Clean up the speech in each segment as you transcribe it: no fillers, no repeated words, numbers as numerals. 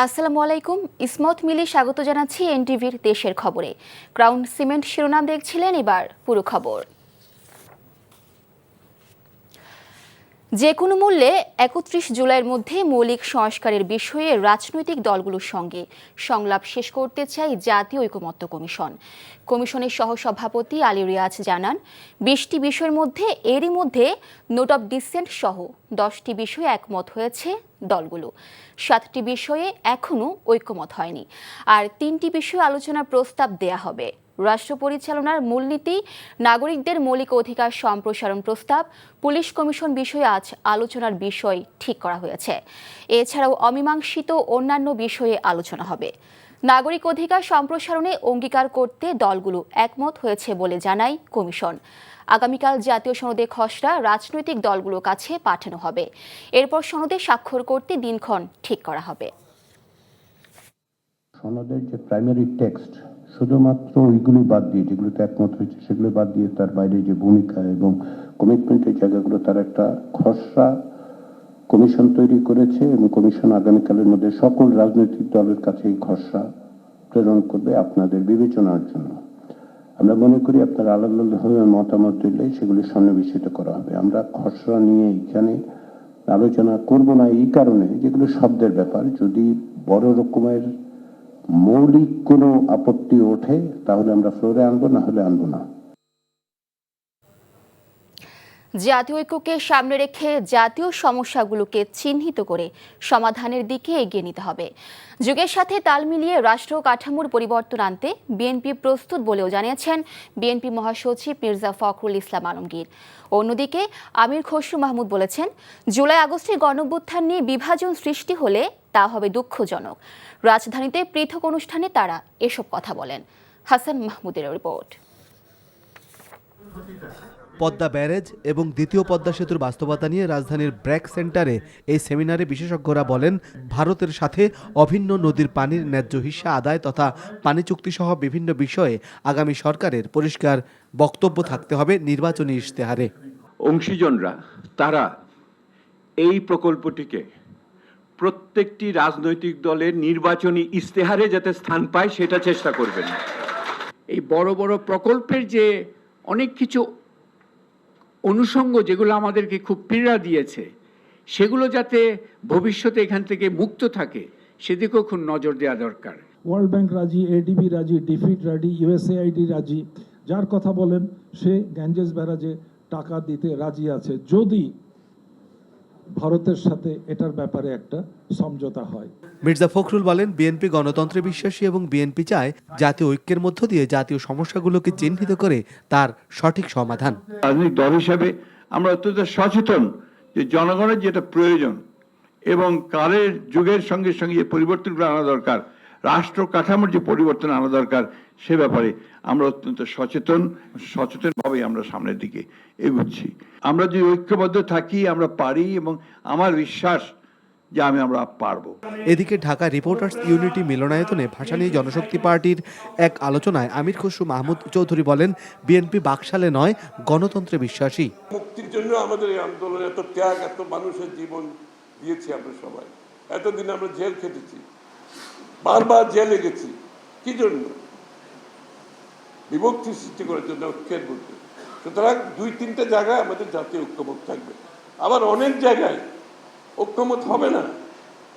আসসালামু আলাইকুম। ইসমত মিলি স্বাগত জানাচ্ছি এনটিভির দেশের খবরে। ক্রাউন সিমেন্ট শিরোনাম দেখছিলেন, এবার পুরো খবর। যে কোনো মূল্যে ৩১ জুলাইয়ের মধ্যে মৌলিক সংস্কারের বিষয়ে রাজনৈতিক দলগুলোর সঙ্গে সংলাপ শেষ করতে চায় জাতীয় ঐকমত্য কমিশন। কমিশনের সহসভাপতি আলী রিয়াজ জানান, ২০টি বিষয়ের মধ্যে এরই মধ্যে নোট অব ডিসেন্ট সহ 10টি বিষয়ে একমত হয়েছে দলগুলো। 7টি বিষয়ে এখনও ঐকমত হয়নি, আর 3টি বিষয়ে আলোচনার প্রস্তাব দেয়া হবে। রাষ্ট্র পরিচালনার মূলনীতি, নাগরিকদের মৌলিক অধিকার সম্প্রসারণ প্রস্তাব, পুলিশ কমিশন বিষয়ে আজ আলোচনার বিষয় ঠিক করা হয়েছে। এছাড়াও অমীমাংসিত অন্যান্য বিষয়ে আলোচনা হবে। নাগরিক অধিকার সম্প্রসারণে অঙ্গীকার করতে দলগুলো একমত হয়েছে বলে জানায় কমিশন। আগামীকাল জাতীয় সনদে খসড়া রাজনৈতিক দলগুলোর কাছে পাঠানো হবে। এরপর সনদে স্বাক্ষর করতে দিনক্ষণ ঠিক করা হবে। সনদের যে প্রাইমারি টেক্সট, শুধুমাত্র ওইগুলি বাদ দিয়ে, যেগুলোতে একমত হয়েছে সেগুলো বাদ দিয়ে, তার বাইরে যে ভূমিকা এবং কমিটমেন্টের জায়গাগুলো, তার একটা খসড়া কমিশন তৈরি করেছে এবং কমিশন আগামীকালের মধ্যে সকল রাজনৈতিক দলের কাছে এই খসড়া প্রেরণ করবে আপনাদের বিবেচনার জন্য। আমরা মনে করি আপনারা আলাদাভাবে মতামত দিলে সেগুলি সন্নিবেশিত করা হবে। আমরা খসড়া নিয়ে এখানে আলোচনা করব না এই কারণে, যেগুলো শব্দের ব্যাপার। যদি বড় রকমের মৌলিক কোনো আপত্তি ওঠে তাহলে আমরা ফ্লোরে আনবো, না হলে আনবো না। জাতীয় ঐক্যকে সামনে রেখে জাতীয় সমস্যাগুলোকে চিহ্নিত করে সমাধানের দিকে এগিয়ে নিতে হবে। যুগের সাথে তাল মিলিয়ে রাষ্ট্র কাঠামোর পরিবর্তন আনতে বিএনপি প্রস্তুত বলেও জানিয়েছেন বিএনপি মহাসচিব মির্জা ফখরুল ইসলাম আলমগীর। অন্যদিকে আমির খসরু মাহমুদ বলেছেন, জুলাই আগস্টের গণঅভ্যুত্থান নিয়ে বিভাজন সৃষ্টি হলে তা হবে দুঃখজনক। রাজধানীতে পৃথক অনুষ্ঠানে তারা এসব কথা বলেন। হাসান মাহমুদের রিপোর্ট। পদ্মা ব্যারেজ এবং দ্বিতীয় পদ্মা সেতুর বাস্তবতা নিয়ে রাজধানীর ব্র্যাক সেন্টারে এই সেমিনারে বিশেষজ্ঞরা বলেন, ভারতের সাথে অভিন্ন নদীর পানির ন্যায্য হিস্সা আদায় তথা পানি চুক্তি সহ বিভিন্ন বিষয়ে আগামী সরকারের পরিষ্কার বক্তব্য থাকতে হবে নির্বাচনী ইশতেহারে। অংশীজনরা তারা এই প্রকল্পটিকে প্রত্যেকটি রাজনৈতিক দলের নির্বাচনী ইশতেহারে যাতে স্থান পায় সেটা চেষ্টা করবেন। এই বড় বড় প্রকল্পের যে অনেক কিছু অনুষঙ্গ যেগুলো আমাদেরকে খুব পীড়া দিয়েছে, সেগুলো যাতে ভবিষ্যতে এখান থেকে মুক্ত থাকে সেদিকেও খুব নজর দেওয়া দরকার। ওয়ার্ল্ড ব্যাংক রাজি, এডিবি রাজি, ডিফিড রাজি, ইউএসএআইডি রাজি। যার কথা বলেন সে গ্যাঞ্জেস ব্যারাজে টাকা দিতে রাজি আছে, যদি ভারতের সাথে এটার ব্যাপারে একটা সমঝোতা হয়। মির্জা ফখরুল বলেন, বিএনপি গণতন্ত্রে বিশ্বাসী এবং বিএনপি চায় জাতীয় ঐক্যের মধ্য দিয়ে জাতীয় সমস্যাগুলোকে চিহ্নিত করে তার সঠিক সমাধান। রাজনৈতিক দল হিসাবে আমরা অত্যন্ত সচেতন যে জনগণের যেটা প্রয়োজন এবং কালের যুগের সঙ্গে সঙ্গে যে পরিবর্তনগুলো আনা দরকার, রাষ্ট্র কাঠামোর যে পরিবর্তন আনা দরকার, সে ব্যাপারে আমরা অত্যন্ত সচেতনভাবে আমরা সামনের দিকে এগোচ্ছি। আমরা যদি ঐক্যবদ্ধ থাকি আমরা পারি, এবং আমার বিশ্বাস যে আমরা পারবো। এদিকে ঢাকা রিপোর্টার্স ইউনিটি মিলনায়তনে ভাষা নিয়ে জনশক্তি পার্টির এক আলোচনায় আমির খসরু মাহমুদ চৌধুরী বলেন, বিএনপি বাকশালে নয়, গণতন্ত্রে বিশ্বাসী। মুক্তির জন্য আমাদের এই আন্দোলন, এত ত্যাগ, এত মানুষের জীবন দিয়েছি আমরা সবাই। এতদিন আমরা জেল খেটেছি, বারবার জেলে গেছি। কি জন্য? বিভক্তি সৃষ্টি করার জন্য, ঐক্যের মধ্যে। সুতরাং 2-3টে জায়গায় আমাদের জাতীয় ঐক্যমত থাকবে, আবার অনেক জায়গায় ঐক্যমত হবে না।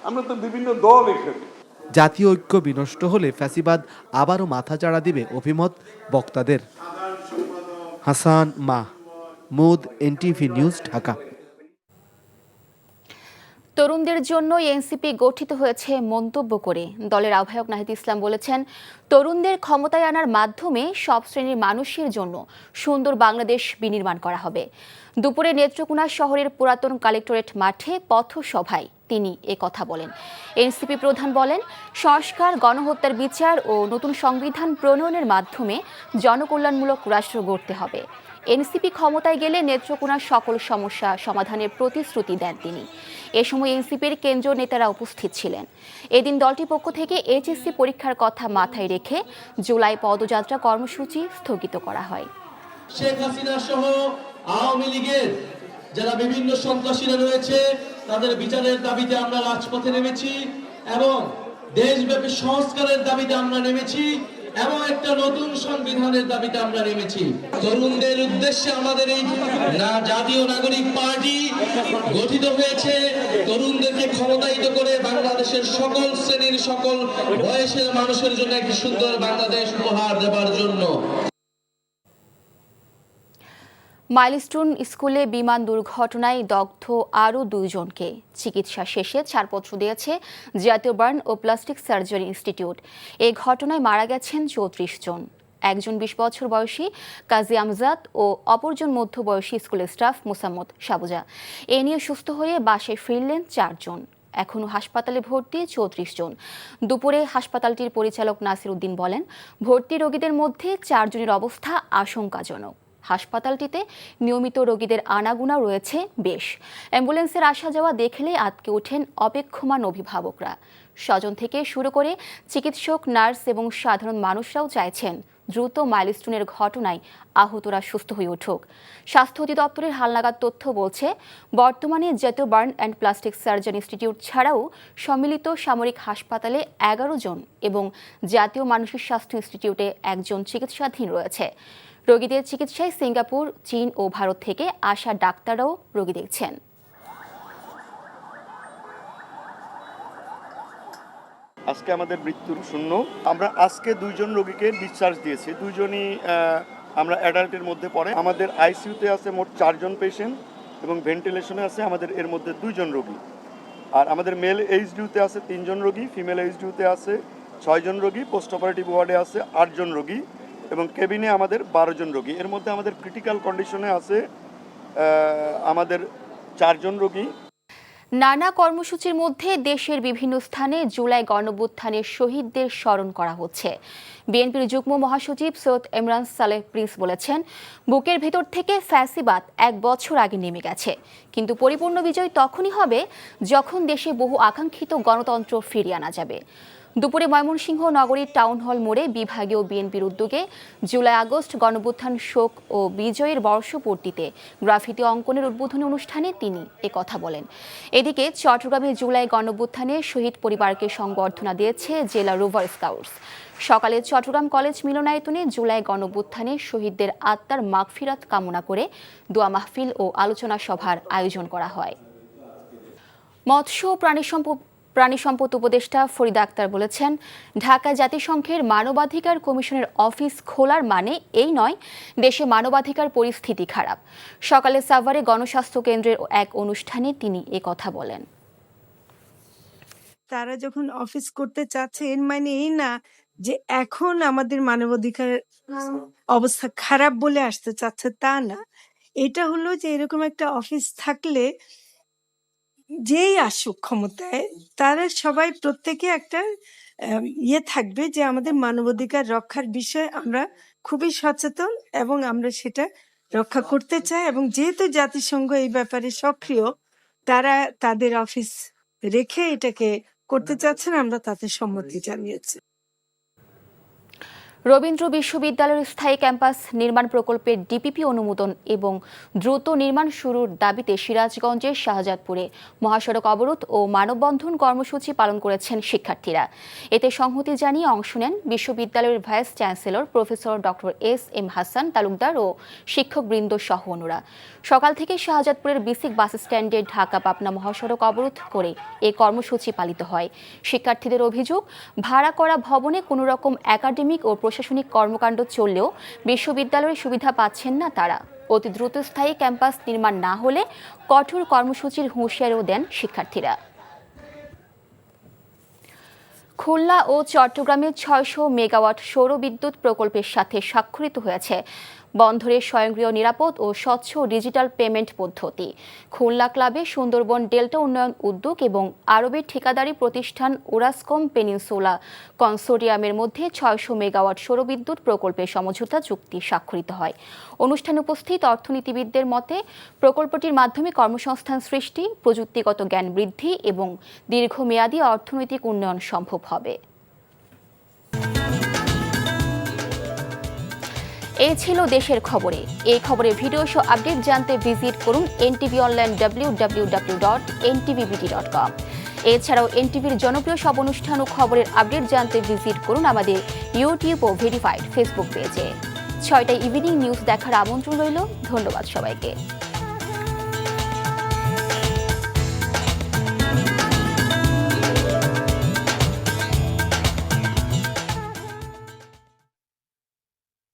আমরা তো বিভিন্ন দল এখানে। জাতীয় ঐক্য বিনষ্ট হলে ফ্যাসিবাদ আবারও মাথাচাড়া দিবে অভিমত বক্তাদের। Hasan Mahmud, NTV news, Dhaka. তরুণদের জন্য এনসিপি গঠিত হয়েছে মন্তব্য করে দলের আহ্বায়ক নাহিদ ইসলাম বলেছেন, তরুণদের ক্ষমতায় আনার মাধ্যমে সব শ্রেণীর মানুষের জন্য সুন্দর বাংলাদেশ বিনির্মাণ করা হবে। দুপুরে নেত্রকোনা শহরের পুরাতন কালেক্টরেট মাঠে পথসভায় তিনি কথা বলেন। এনসিপি প্রধান বলেন, সংস্কার, গণহত্যার বিচার ও নতুন সংবিধান প্রণয়নের মাধ্যমে জনকল্যাণমূলক রাষ্ট্র গড়তে হবে। এনসিপি ক্ষমতায় গেলে নেত্রকোনার সকল সমস্যা সমাধানের প্রতিশ্রুতি দেন তিনি। এ সময় এনসিপির কেন্দ্রীয় নেতারা উপস্থিত ছিলেন। এদিন দলটির পক্ষ থেকে এইচএসসি পরীক্ষার কথা মাথায় রেখে জুলাই পদযাত্রা কর্মসূচি স্থগিত করা হয়। শেখ হাসিনা সহ আওয়ামী লীগের যারা বিভিন্ন সন্ত্রাসীরা রয়েছে তাদের বিচারের দাবিতে আমরা রাজপথে নেমেছি এবং দেশব্যাপী সংস্কারের দাবিতে আমরা নেমেছি এবং একটা নতুন সংবিধানের দাবিতে আমরা নেমেছি। তরুণদের উদ্দেশ্যে আমাদের এই জাতীয় নাগরিক পার্টি গঠিত হয়েছে তরুণদেরকে ক্ষমতায়িত করে বাংলাদেশের সকল শ্রেণীর সকল বয়সের মানুষের জন্য একটি সুন্দর বাংলাদেশ উপহার দেওয়ার জন্য। মাইলস্টোন স্কুলে বিমান দুর্ঘটনায় দগ্ধ আরও 2 জনকে চিকিৎসা শেষে ছাড়পত্র দিয়েছে জাতীয় বার্ন ও প্লাস্টিক সার্জারি ইনস্টিটিউট। এই ঘটনায় মারা গেছেন 34 জন। একজন 20 বছর বয়সী কাজী আমজাদ ও অপরজন মধ্যবয়সী স্কুলের স্টাফ মোসাম্মদ সাবুজা। এ নিয়ে সুস্থ হয়ে বাসায় ফিরলেন 4 জন। এখনও হাসপাতালে ভর্তি 34 জন। দুপুরে হাসপাতালটির পরিচালক নাসির উদ্দিন বলেন, ভর্তি রোগীদের মধ্যে 4 জনের অবস্থা আশঙ্কাজনক। হাসপাতালটিতে নিয়মিত রোগীদের আনাগোনা রয়েছে বেশ। অ্যাম্বুলেন্সের আসা যাওয়া দেখলে আটকে ওঠেন অপেক্ষমান অভিভাবকরা। স্বজন থেকে শুরু করে চিকিৎসক, নার্স এবং সাধারণ মানুষরাও চাইছেন দ্রুত মাইলস্টোনের ঘটনায় আহতরা সুস্থ হয়ে উঠুক। স্বাস্থ্য অধিদপ্তরের হালনাগাদ তথ্য বলছে, বর্তমানে জাতীয় burn and plastic surgery institute ছাড়াও সম্মিলিত সামরিক হাসপাতালে 11 জন এবং জাতীয় মানসিক স্বাস্থ্য ইনস্টিটিউটে 1 জন চিকিৎসাধীন রয়েছে। রোগীদের চিকিৎসায় সিঙ্গাপুর, চীন ও ভারত থেকে আসা ডাক্তাররাও রোগী দেখছেন। আজকে আমাদের মৃত্যুর শূন্য। আমরা আজকে 2 জন রোগীকে ডিসচার্জ দিয়েছি। 2 জনই আমরা অ্যাডাল্টের মধ্যে পড়ে। আমাদের আইসিইউতে আছে মোট 4 জন পেশেন্ট এবং ভেন্টিলেশনে আছে আমাদের এর মধ্যে 2 জন রোগী। আর আমাদের মেল এইচডিউতে আছে 3 জন রোগী, ফিমেল এইচডিউতে আছে 6 জন রোগী, পোস্ট অপারেটিভ ওয়ার্ডে আছে 8 জন রোগী এবং কেবিনে আমাদের 12 জন রোগী। এর মধ্যে আমাদের ক্রিটিক্যাল কন্ডিশনে আছে আমাদের 4 জন রোগী। নানা কর্মসূচির মধ্যে দেশের বিভিন্ন স্থানে জুলাই গণঅভ্যুত্থানের শহীদদের স্মরণ করা হচ্ছে। বিএনপির যুগ্ম মহাসচিব সৈয়দ ইমরান সালেহ প্রিন্স বলেছেন, বুকের ভেতর থেকে ফ্যাসিবাদ 1 বছর আগে নেমে গেছে, কিন্তু পরিপূর্ণ বিজয় তখনই হবে যখন দেশে বহু আকাঙ্ক্ষিত গণতন্ত্র ফিরিয়ে আনা যাবে। দুপুরে ময়মনসিংহ নগরীর টাউন হল মোড়ে বিভাগীয় বিএনপির উদ্যোগে জুলাই আগস্ট গণঅভ্যুত্থান শোক ও বিজয়ের বর্ষপূর্তিতে গ্রাফিতি অঙ্কনের উদ্বোধনী অনুষ্ঠানে তিনি একথা বলেন। এদিকে চট্টগ্রামে জুলাই গণঅভ্যুত্থানে শহীদ পরিবারকে সংবর্ধনা দিয়েছে জেলা রোভার স্কাউটস। সকালে চট্টগ্রাম কলেজ মিলনায়তনে জুলাই গণঅভ্যুত্থানে শহীদদের আত্মার মাগফিরাত কামনা করে দোয়া মাহফিল ও আলোচনা সভার আয়োজন করা হয়। মৎস্য ও প্রাণী সম্পদ উপদেষ্টা ফরিদা আক্তার বলেছেন, ঢাকা জাতিসংঘের মানবাধিকার কমিশনের অফিস খোলার মানে এই নয় দেশে মানবাধিকার পরিস্থিতি খারাপ। সকালে সাভারে গণস্বাস্থ্য কেন্দ্রের এক অনুষ্ঠানে তিনি একথা বলেন। তারা যখন অফিস করতে চাচ্ছে এর মানে এই না যে এখন আমাদের মানবাধিকার অবস্থা খারাপ বলে আসতে চাচ্ছে, তা না। এটা হলো যে এরকম একটা অফিস থাকলে যেই আসুক ক্ষমতায় তারা সবাই প্রত্যেকে একটা থাকবে যে আমাদের মানবাধিকার রক্ষার বিষয়ে আমরা খুবই সচেতন এবং আমরা সেটা রক্ষা করতে চাই। এবং যেহেতু জাতিসংঘ এই ব্যাপারে সক্রিয়, তারা তাদের অফিস রেখে এটাকে করতে চাচ্ছেন, আমরা তাতে সম্মতি জানিয়েছি। রবীন্দ্র বিশ্ববিদ্যালয়ের স্থায়ী ক্যাম্পাস নির্মাণ প্রকল্পের ডিপিপি অনুমোদন এবং দ্রুত নির্মাণ শুরুর দাবিতে সিরাজগঞ্জের শাহজাদপুরে মহাসড়ক অবরোধ ও মানববন্ধন কর্মসূচি পালন করেছেন শিক্ষার্থীরা। এতে সংহতি জানিয়ে অংশ নেন বিশ্ববিদ্যালয়ের vice chancellor professor doctor S M. Hasan Talukdar ও শিক্ষকবৃন্দ সহ অন্যরা। সকাল থেকে শাহজাদপুরের বিসিক বাস স্ট্যান্ডে ঢাকা পাবনা মহাসড়ক অবরোধ করে এই কর্মসূচি পালিত হয়। শিক্ষার্থীদের অভিযোগ, ভাড়া করা ভবনে কোনো রকম একাডেমিক ও প্রশাসনিক কর্মকাণ্ড চললেও বিশ্ববিদ্যালয়ের সুবিধা পাচ্ছেন না তারা। অতি দ্রুত স্থায়ী ক্যাম্পাস নির্মাণ না হলে কঠোর কর্মসূচির হুঁশিয়ারিও দেন শিক্ষার্থীরা। খুলনা ও চট্টগ্রামে 600 মেগাওয়াট সৌর বিদ্যুৎ প্রকল্পের সাথে স্বাক্ষরিত হয়েছে বন্দরের স্বয়ংক্রিয়, নিরাপদ ও স্বচ্ছ ডিজিটাল পেমেন্ট পদ্ধতি। খুলনা ক্লাবে সুন্দরবন ডেল্টা উন্নয়ন উদ্যোগ এবং আরবের ঠিকাদারি প্রতিষ্ঠান ওরাসকম পেনিনসুলা কনসোর্টিয়ামের মধ্যে 600 মেগাওয়াট সৌরবিদ্যুৎ প্রকল্পের সমঝোতা চুক্তি স্বাক্ষরিত হয়। অনুষ্ঠানে উপস্থিত অর্থনীতিবিদদের মতে প্রকল্পটির মাধ্যমে কর্মসংস্থান সৃষ্টি, প্রযুক্তিগত জ্ঞান বৃদ্ধি এবং দীর্ঘমেয়াদী অর্থনৈতিক উন্নয়ন সম্ভব হবে। এই ছিল দেশের খবরে। এই খবরের ভিডিও শো আপডেট জানতে ভিজিট করুন NTV অনলাইন www.ntvbt.com। এছাড়াও এনটিভির জনপ্রিয় সব অনুষ্ঠান ও খবরের আপডেট জানতে ভিজিট করুন আমাদের ইউটিউব ও ভেরিফাইড ফেসবুক পেজে। 6টায় ইভিনিং নিউজ দেখার আমন্ত্রণ রইল। ধন্যবাদ সবাইকে।